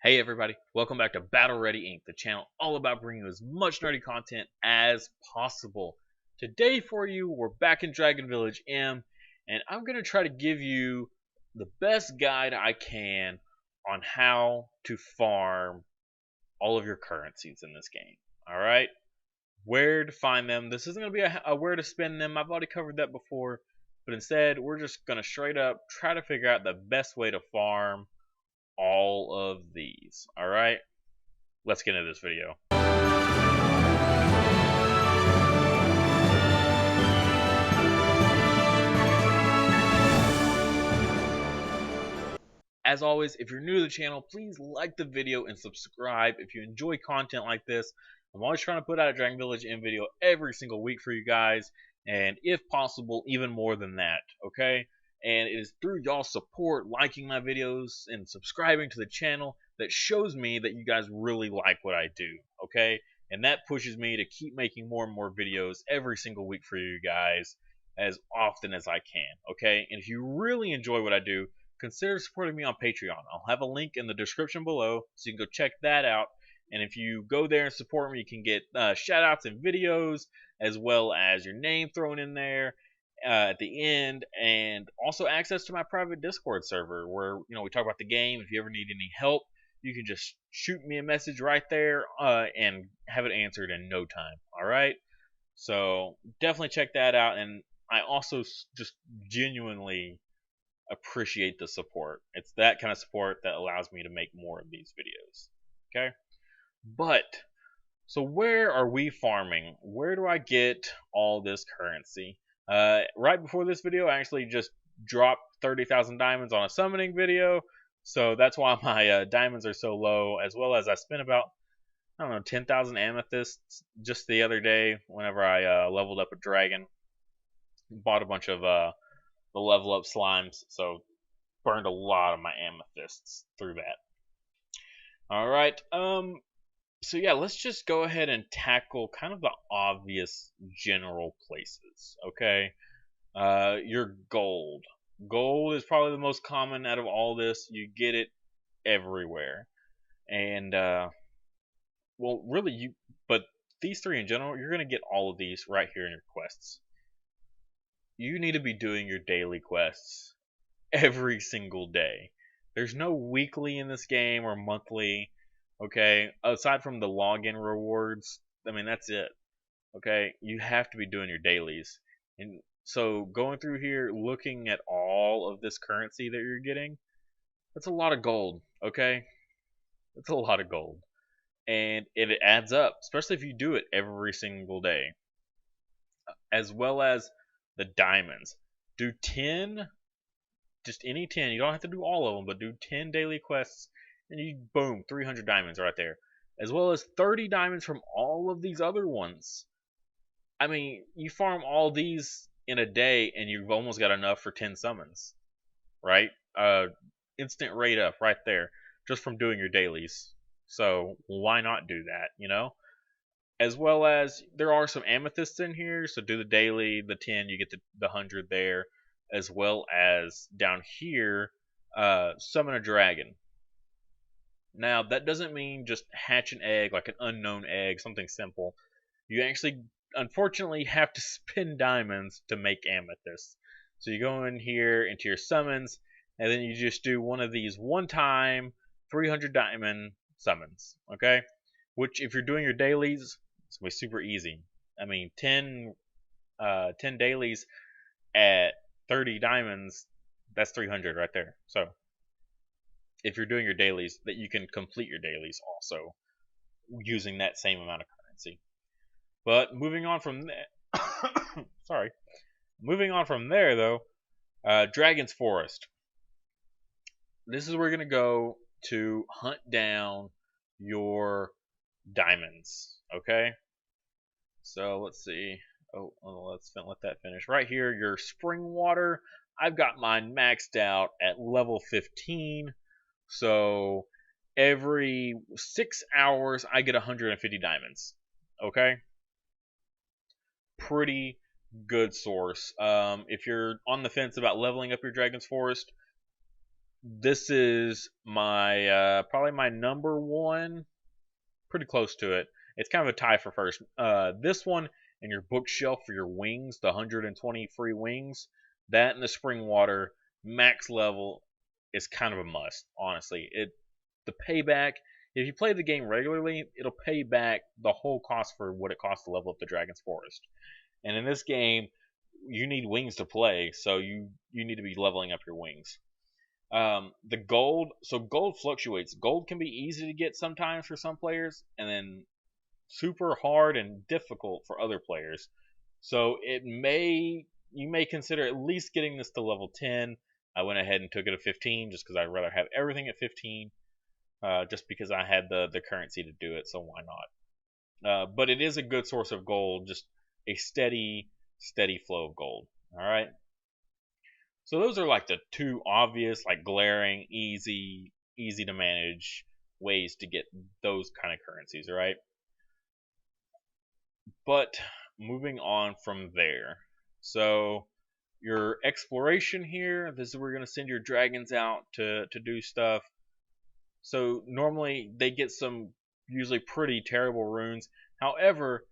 Hey everybody, welcome back to Battle Ready Inc., the channel all about bringing you as much nerdy content as possible. Today for you, we're back in Dragon Village M, and I'm going to try to give you the best guide I can on how to farm all of your currencies in this game. Alright? Where to find them. This isn't going to be a where to spend them. I've already covered that before. But instead, we're just going to straight up try to figure out the best way to farm all of these. Alright, let's get into this video. As always, if you're new to the channel, please like the video and subscribe if you enjoy content like this. I'm always trying to put out a Dragon Village M video every single week for you guys, and if possible, even more than that, okay? And it is through y'all's support, liking my videos, and subscribing to the channel that shows me that you guys really like what I do, okay? And that pushes me to keep making more and more videos every single week for you guys as often as I can, okay? And if you really enjoy what I do, consider supporting me on Patreon. I'll have a link in the description below, so you can go check that out. And if you go there and support me, you can get shout outs and videos, as well as your name thrown in there at the end, and also access to my private Discord server where we talk about the game. If you ever need any help, you can just shoot me a message right there and have it answered in no time. All right, so definitely check that out. And I also just genuinely appreciate the support. It's that kind of support that allows me to make more of these videos. Okay, but so where are we farming? Where do I get all this currency? Right before this video, I actually just dropped 30,000 diamonds on a summoning video, so that's why my diamonds are so low, as well as I spent about, I don't know, 10,000 amethysts just the other day whenever I leveled up a dragon. Bought a bunch of the level up slimes, so burned a lot of my amethysts through that. Alright, so yeah, let's just go ahead and tackle kind of the obvious general places, okay? Your gold. Gold is probably the most common out of all this. You get it everywhere. And, well, really, but these three in general, you're going to get all of these right here in your quests. You need to be doing your daily quests every single day. There's no weekly in this game or monthly. Okay, aside from the login rewards, I mean, that's it. Okay, you have to be doing your dailies. And so going through here, looking at all of this currency that you're getting, that's a lot of gold. Okay, that's a lot of gold. And it adds up, especially if you do it every single day. As well as the diamonds. Do 10, just any 10. You don't have to do all of them, but do 10 daily quests, and you boom, 300 diamonds right there, as well as 30 diamonds from all of these other ones. I mean, you farm all these in a day and you've almost got enough for 10 summons, right? Instant rate up right there just from doing your dailies. So why not do that, as well as there are some amethysts in here, so do the daily, the 10, you get the 100 there, as well as down here, summon a dragon. Now, that doesn't mean just hatch an egg, like an unknown egg, something simple. You actually, unfortunately, have to spend diamonds to make amethyst. So you go in here into your summons, and then you just do one of these one-time 300 diamond summons, okay? Which, if you're doing your dailies, it's going to be super easy. I mean, 10 dailies at 30 diamonds, that's 300 right there. So if you're doing your dailies, that you can complete your dailies also using that same amount of currency. But moving on from there, sorry, moving on from there though, Dragon's Forest. This is where we're gonna go to hunt down your diamonds. Okay, so let's see. Oh, let's let that finish. Right here, your spring water. I've got mine maxed out at level 15. So every 6 hours, I get 150 diamonds. Okay? Pretty good source. If you're on the fence about leveling up your Dragon's Forest, this is my probably my number one, pretty close to it. It's kind of a tie for first. This one and your bookshelf for your wings, the 120 free wings, that and the spring water max level is kind of a must. Honestly, the payback. If you play the game regularly, it'll pay back the whole cost for what it costs to level up the Dragon's Forest. And in this game, you need wings to play, so you need to be leveling up your wings. The gold, so gold fluctuates. Gold can be easy to get sometimes for some players, and then super hard and difficult for other players. So you may consider at least getting this to level 10. I went ahead and took it to 15 just because I'd rather have everything at 15, just because I had the currency to do it. So why not? But it is a good source of gold, just a steady flow of gold. All right. So those are like the two obvious, like glaring, easy to manage ways to get those kind of currencies, right? But moving on from there. So your exploration here, this is where you're going to send your dragons out to do stuff. So normally they get some usually pretty terrible runes. However,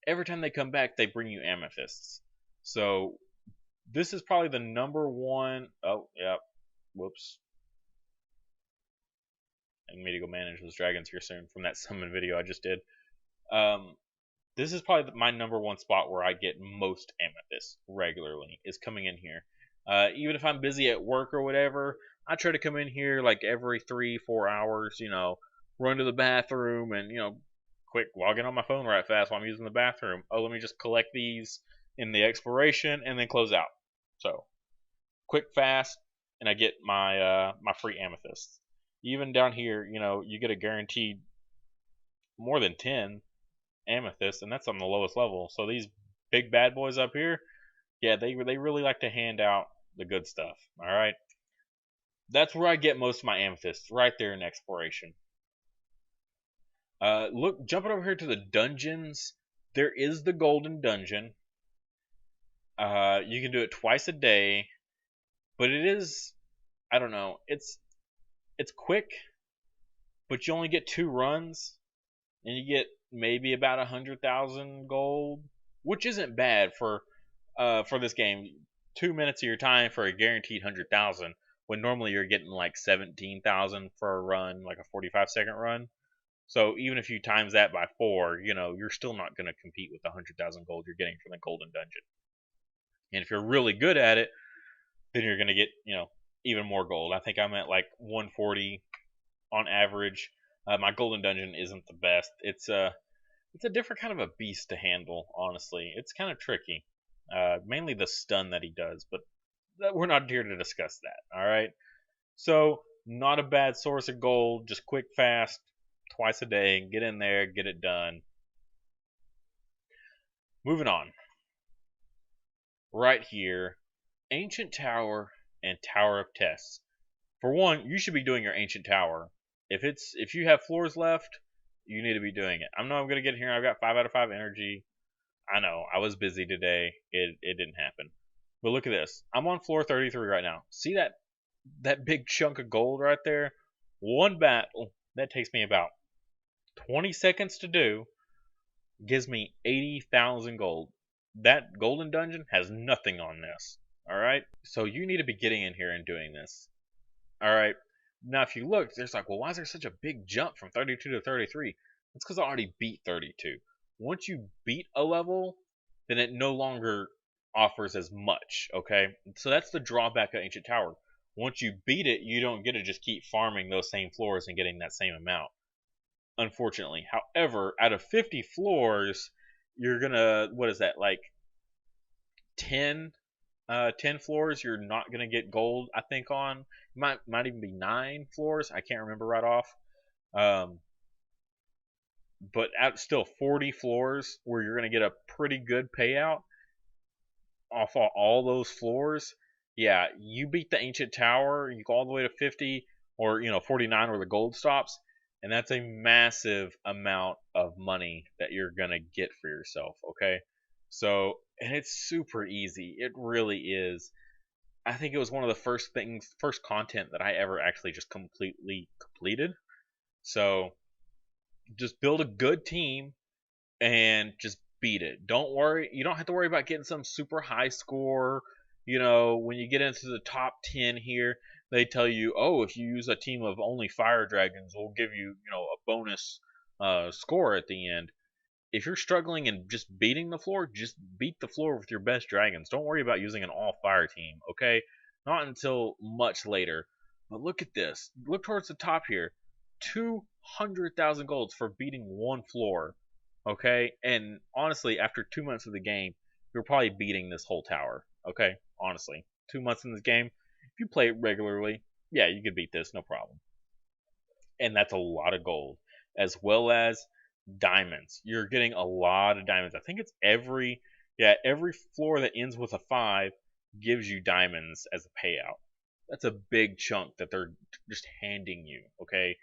every time they come back, they bring you amethysts. So this is probably the number one. Oh, yeah. Whoops. I need to go manage those dragons here soon from that summon video I just did. This is probably my number one spot where I get most amethyst regularly, is coming in here. Even if I'm busy at work or whatever, I try to come in here like every 3-4 hours, run to the bathroom and, quick log in on my phone right fast while I'm using the bathroom. Oh, let me just collect these in the exploration and then close out. So quick, fast, and I get my my free amethysts. Even down here, you get a guaranteed more than 10 amethysts, and that's on the lowest level. So these big bad boys up here, yeah, they really like to hand out the good stuff. All right, that's where I get most of my amethysts, right there in exploration. Look, jumping over here to the dungeons, there is the golden dungeon. You can do it twice a day, but it is, I don't know, it's quick, but you only get 2 runs, and you get maybe about 100,000 gold, which isn't bad for this game. 2 minutes of your time for a guaranteed 100,000, when normally you're getting like 17,000 for a run, like a 45-second run. So even if you times that by 4, you're still not going to compete with the 100,000 gold you're getting from the golden dungeon. And if you're really good at it, then you're going to get, even more gold. I think I'm at like 140 on average. My golden dungeon isn't the best. It's a different kind of a beast to handle, honestly. It's kind of tricky. Mainly the stun that he does, but we're not here to discuss that. All right. So not a bad source of gold. Just quick, fast, twice a day. Get in there, get it done. Moving on. Right here, Ancient Tower and Tower of Tests. For one, you should be doing your Ancient Tower. If you have floors left, you need to be doing it. I'm gonna get here. I've got 5 out of 5 energy. I know I was busy today. It didn't happen. But look at this. I'm on floor 33 right now. See that big chunk of gold right there? One battle that takes me about 20 seconds to do gives me 80,000 gold. That golden dungeon has nothing on this. All right. So you need to be getting in here and doing this. All right. Now, if you look, there's like, well, why is there such a big jump from 32 to 33? It's because I already beat 32. Once you beat a level, then it no longer offers as much, okay? So that's the drawback of Ancient Tower. Once you beat it, you don't get to just keep farming those same floors and getting that same amount, unfortunately. However, out of 50 floors, you're gonna, what is that, like 10 floors you're not going to get gold, I think. On might even be 9 floors, I can't remember right off. But still 40 floors where you're going to get a pretty good payout off all those floors. Yeah, you beat the Ancient Tower, you go all the way to 50 or 49 where the gold stops, and that's a massive amount of money that you're going to get for yourself, okay? So, and it's super easy. It really is. I think it was one of the first content that I ever actually just completely completed. So just build a good team and just beat it. Don't worry. You don't have to worry about getting some super high score. When you get into the top 10 here, they tell you, oh, if you use a team of only fire dragons, we'll give you, a bonus score at the end. If you're struggling and just beating the floor, just beat the floor with your best dragons. Don't worry about using an all fire team, okay? Not until much later. But look at this. Look towards the top here. 200,000 golds for beating one floor, okay? And honestly, after 2 months of the game, you're probably beating this whole tower, okay? Honestly, 2 months in this game, if you play it regularly, yeah, you can beat this, no problem. And that's a lot of gold, as well as diamonds. You're getting a lot of diamonds. I think it's every floor that ends with a 5 gives you diamonds as a payout. That's a big chunk that they're just handing you, okay?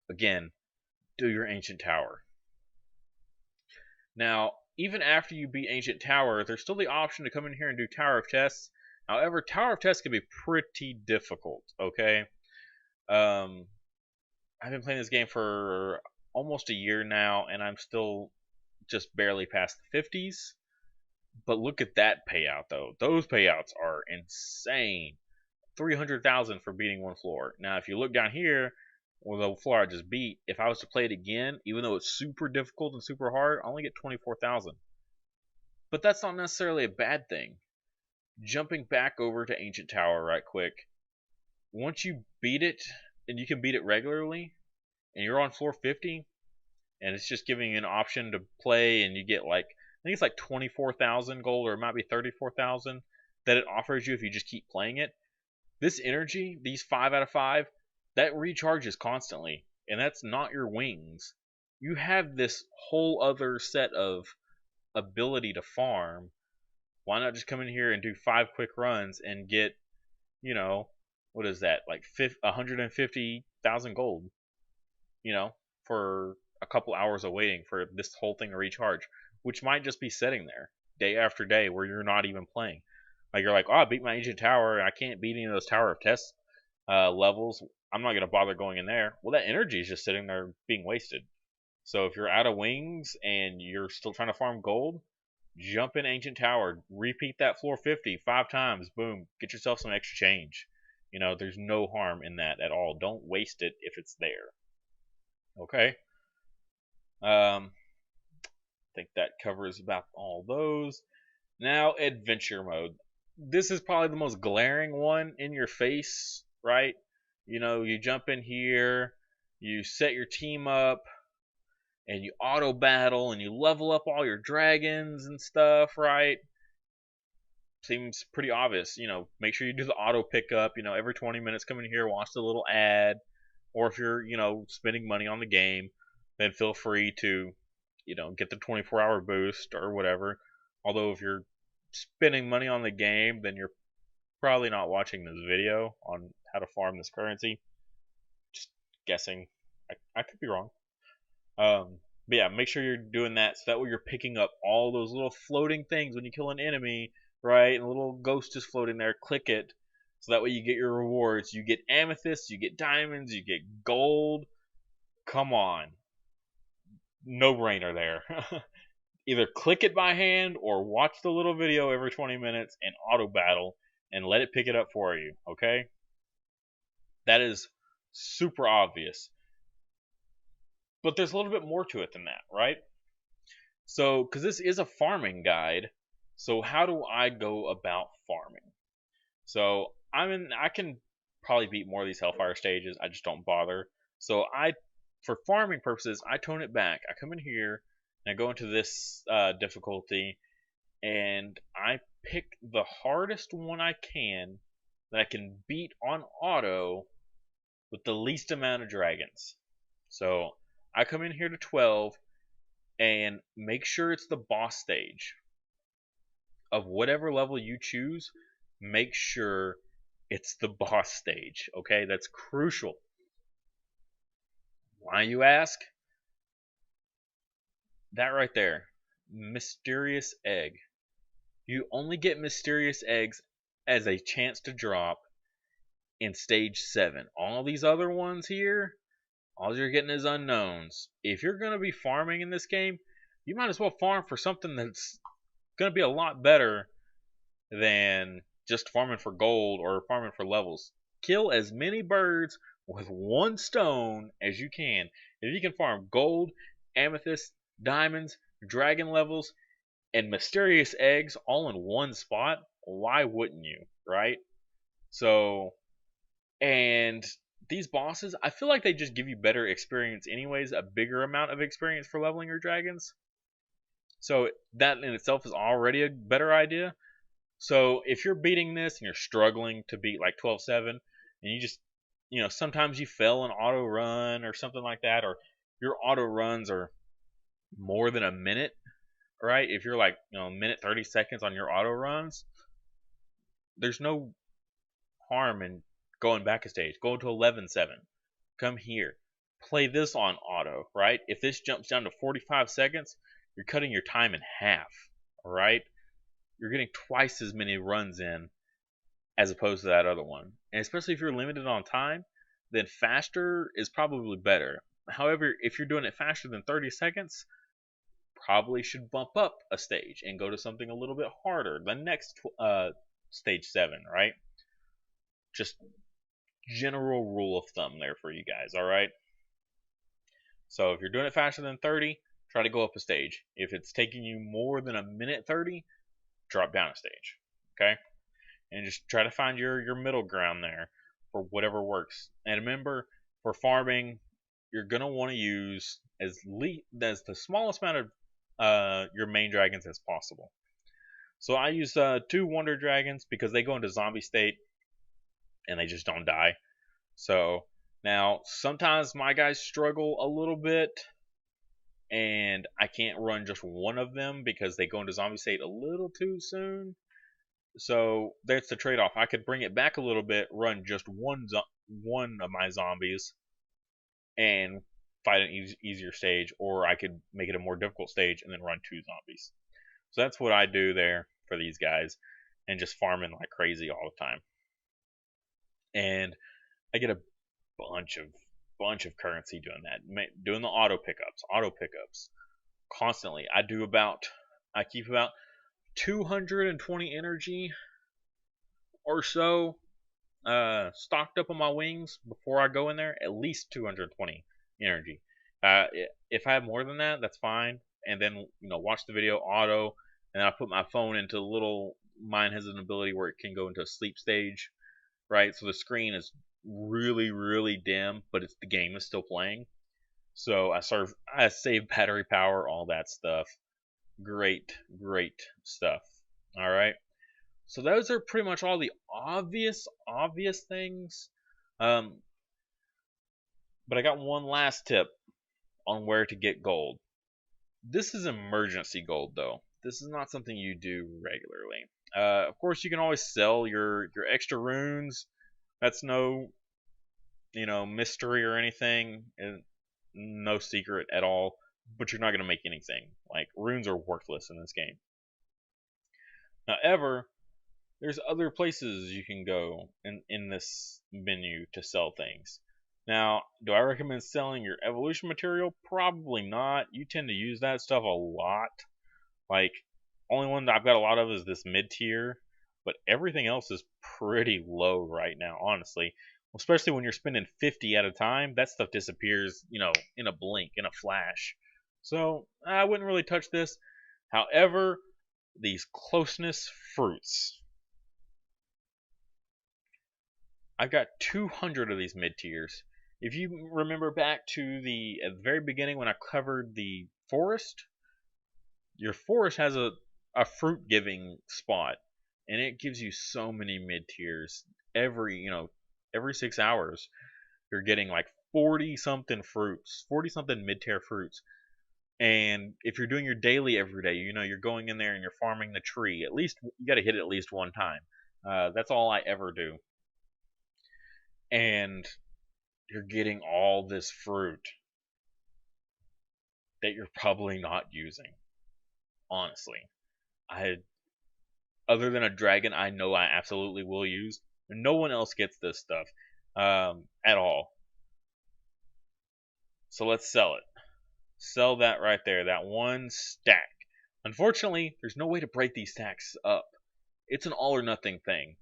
Again, do your ancient tower. Now, even after you beat ancient tower, there's still the option to come in here and do tower of tests. However, tower of tests can be pretty difficult, okay? I've been playing this game for almost a year now, and I'm still just barely past the 50s. But look at that payout, though. Those payouts are insane. 300,000 for beating one floor. Now, if you look down here, or the floor I just beat, if I was to play it again, even though it's super difficult and super hard, I only get 24,000. But that's not necessarily a bad thing. Jumping back over to Ancient Tower right quick. Once you beat it, and you can beat it regularly, and you're on floor 50, and it's just giving you an option to play, and you get I think it's 24,000 gold, or it might be 34,000 that it offers you if you just keep playing it. This energy, these 5 out of 5, that recharges constantly, and that's not your wings. You have this whole other set of ability to farm. Why not just come in here and do 5 quick runs and get, what is that, 150,000 gold, for a couple hours of waiting for this whole thing to recharge, which might just be sitting there day after day where you're not even playing. You're like, oh, I beat my ancient tower, and I can't beat any of those tower of test levels. I'm not going to bother going in there. Well, that energy is just sitting there being wasted. So if you're out of wings and you're still trying to farm gold, jump in ancient tower, repeat that floor 50 5 times, boom, get yourself some extra change. There's no harm in that at all. Don't waste it if it's there. Okay. I think that covers about all those. Now, adventure mode. This is probably the most glaring one in your face, right? You jump in here, you set your team up, and you auto battle, and you level up all your dragons and stuff, right? Seems pretty obvious. Make sure you do the auto pickup. Every 20 minutes, come in here, watch the little ad. Or if you're, spending money on the game, then feel free to, get the 24-hour boost or whatever. Although if you're spending money on the game, then you're probably not watching this video on how to farm this currency. Just guessing. I could be wrong. But yeah, make sure you're doing that so that way you're picking up all those little floating things when you kill an enemy, right? And a little ghost is floating there. Click it so that way you get your rewards. You get amethysts, you get diamonds, you get gold. Come on. No brainer there. Either click it by hand or watch the little video every 20 minutes and auto battle and let it pick it up for you, okay? That is super obvious. But there's a little bit more to it than that, right? So, because this is a farming guide, so how do I go about farming? So, I can probably beat more of these Hellfire stages. I just don't bother. So, for farming purposes, I tone it back. I come in here and I go into this difficulty, and I pick the hardest one I can that I can beat on auto with the least amount of dragons. So I come in here to 12 and make sure it's the boss stage. Of whatever level you choose, make sure it's the boss stage. Okay, that's crucial. Why, you ask? That right there, mysterious egg. You only get mysterious eggs as a chance to drop in stage 7. All these other ones here, all you're getting is unknowns. If you're going to be farming in this game, you might as well farm for something that's going to be a lot better than just farming for gold or farming for levels. Kill as many birds with one stone as you can. If you can farm gold, amethyst, diamonds, dragon levels, and mysterious eggs all in one spot, why wouldn't you, right? So, and these bosses, I feel like they just give you better experience anyways, a bigger amount of experience for leveling your dragons. So that in itself is already a better idea. So if you're beating this and you're struggling to beat like 12-7, and you just, sometimes you fail an auto run or something like that, or your auto runs are more than a minute, right? If you're like, a minute 30 seconds on your auto runs, there's no harm in going back a stage. Go to 11-7. Come here. Play this on auto, right? If this jumps down to 45 seconds, you're cutting your time in half, all right? You're getting twice as many runs in as opposed to that other one. And especially if you're limited on time, then faster is probably better. However, if you're doing it faster than 30 seconds, probably should bump up a stage and go to something a little bit harder. The next stage 7, right? Just general rule of thumb there for you guys, all right? So if you're doing it faster than 30, try to go up a stage. If it's taking you more than a minute 30, drop down a stage, okay? And just try to find your middle ground there for whatever works. And remember, for farming, you're gonna want to use as the smallest amount of your main dragons as possible. So I use 2 wonder dragons because they go into zombie state and they just don't die. So now sometimes my guys struggle a little bit and I can't run just one of them because they go into zombie state a little too soon. So that's the trade-off. I could bring it back a little bit, run just one of my zombies, and fight an easier stage, or I could make it a more difficult stage and then run 2 zombies. So that's what I do there for these guys, and just farming like crazy all the time. And I get a bunch of currency doing that, doing the auto pickups constantly. I keep about 220 energy or so stocked up on my wings before I go in there. At least 220 energy. If I have more than that, that's fine. And then watch the video auto, and I put my phone into mine has an ability where it can go into a sleep stage, right? So the screen is really, really dim, but the game is still playing. So I save battery power, all that stuff. Great stuff. All right. So those are pretty much all the obvious things. But I got one last tip on where to get gold. This is emergency gold, though. This is not something you do regularly. Of course, you can always sell your extra runes. That's no mystery or anything, and no secret at all. But you're not going to make anything. Like, runes are worthless in this game. However, there's other places you can go in this menu to sell things. Now, do I recommend selling your evolution material? Probably not. You tend to use that stuff a lot. Like, only one that I've got a lot of is this mid-tier, but everything else is pretty low right now, honestly. Especially when you're spending 50 at a time, that stuff disappears, in a blink, in a flash. So, I wouldn't really touch this. However, these closeness fruits. I've got 200 of these mid-tiers. If you remember back to at the very beginning when I covered the forest, your forest has a fruit giving spot, and it gives you so many mid-tiers. Every 6 hours you're getting like 40 something fruits, 40 something mid-tier fruits. And if you're doing your daily every day, you're going in there and you're farming the tree. At least you got to hit it at least one time. That's all I ever do. And you're getting all this fruit that you're probably not using. Honestly, other than a dragon I know I absolutely will use. No one else gets this stuff at all. So let's sell it. Sell that right there, that one stack. Unfortunately, there's no way to break these stacks up. It's an all or nothing thing,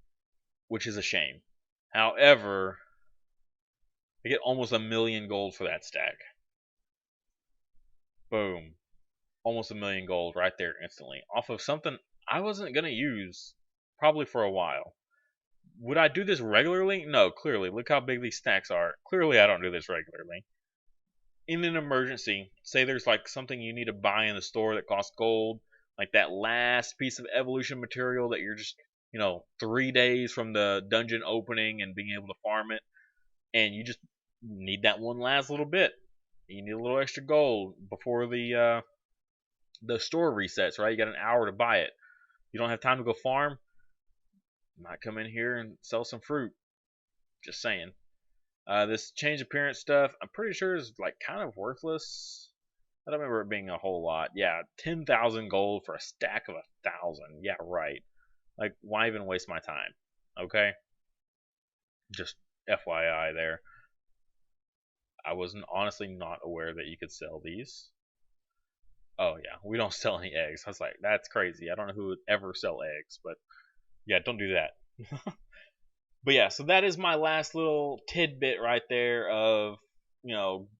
which is a shame. However, I get almost 1,000,000 gold for that stack. Boom. Almost 1,000,000 gold right there instantly. Off of something I wasn't going to use probably for a while. Would I do this regularly? No, clearly. Look how big these stacks are. Clearly, I don't do this regularly. In an emergency, say there's like something you need to buy in the store that costs gold, like that last piece of evolution material that you're just, 3 days from the dungeon opening and being able to farm it, and you just need that one last little bit. You need a little extra gold before the store resets, right? You got an hour to buy it. You don't have time to go farm, might come in here and sell some fruit. Just saying. This change appearance stuff, I'm pretty sure is like kind of worthless. I don't remember it being a whole lot. Yeah, 10,000 gold for a stack of 1,000. Yeah, right. Like, why even waste my time? Okay? Just FYI there. I wasn't honestly not aware that you could sell these. Oh yeah, we don't sell any eggs. I was like, that's crazy. I don't know who would ever sell eggs, but yeah, don't do that. But yeah, so that is my last little tidbit right there of,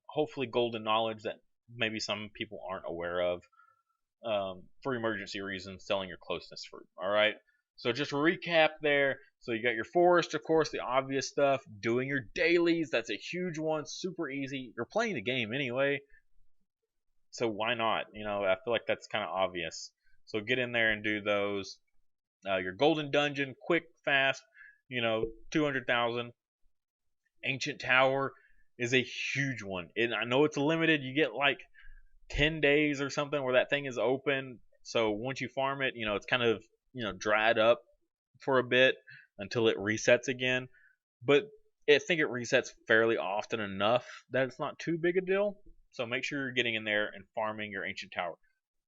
hopefully golden knowledge that maybe some people aren't aware of, for emergency reasons, selling your closeness fruit. All right. So just recap there. So you got your forest, of course, the obvious stuff. Doing your dailies, that's a huge one, super easy. You're playing the game anyway, so why not? I feel like that's kind of obvious. So get in there and do those. Your golden dungeon, quick, fast. 200,000. Ancient Tower is a huge one. And I know it's limited. You get like 10 days or something where that thing is open. So once you farm it, it's kind of, dried up for a bit until it resets again. But I think it resets fairly often enough that it's not too big a deal. So make sure you're getting in there and farming your Ancient Tower.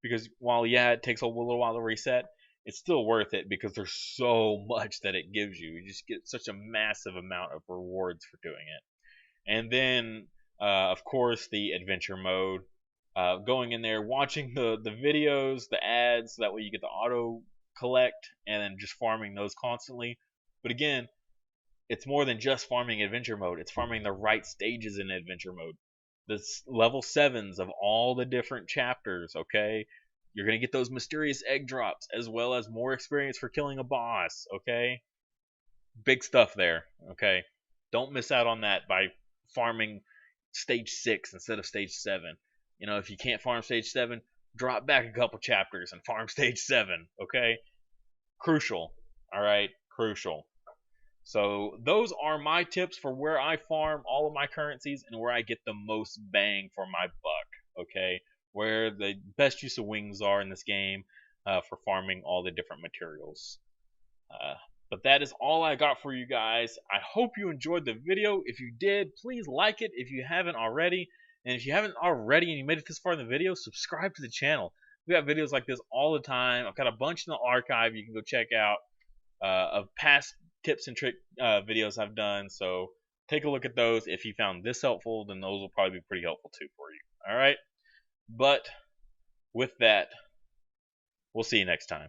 Because while, yeah, it takes a little while to reset, it's still worth it because there's so much that it gives you. You just get such a massive amount of rewards for doing it. And then, of course, the adventure mode. Going in there, watching the videos, the ads, so that way you get the auto collect, and then just farming those constantly. But again, it's more than just farming adventure mode. It's farming the right stages in adventure mode. The level 7s of all the different chapters, okay? You're going to get those mysterious egg drops, as well as more experience for killing a boss, okay? Big stuff there, okay? Don't miss out on that by farming stage 6 instead of stage 7. If you can't farm stage 7, drop back a couple chapters and farm stage 7, okay? Crucial, alright? Crucial. So those are my tips for where I farm all of my currencies and where I get the most bang for my buck, okay? Where the best use of wings are in this game for farming all the different materials. But that is all I got for you guys. I hope you enjoyed the video. If you did, please like it if you haven't already. And if you haven't already and you made it this far in the video, subscribe to the channel. We got videos like this all the time. I've got a bunch in the archive you can go check out of past tips and trick videos I've done. So take a look at those. If you found this helpful, then those will probably be pretty helpful too for you. All right. But with that, we'll see you next time.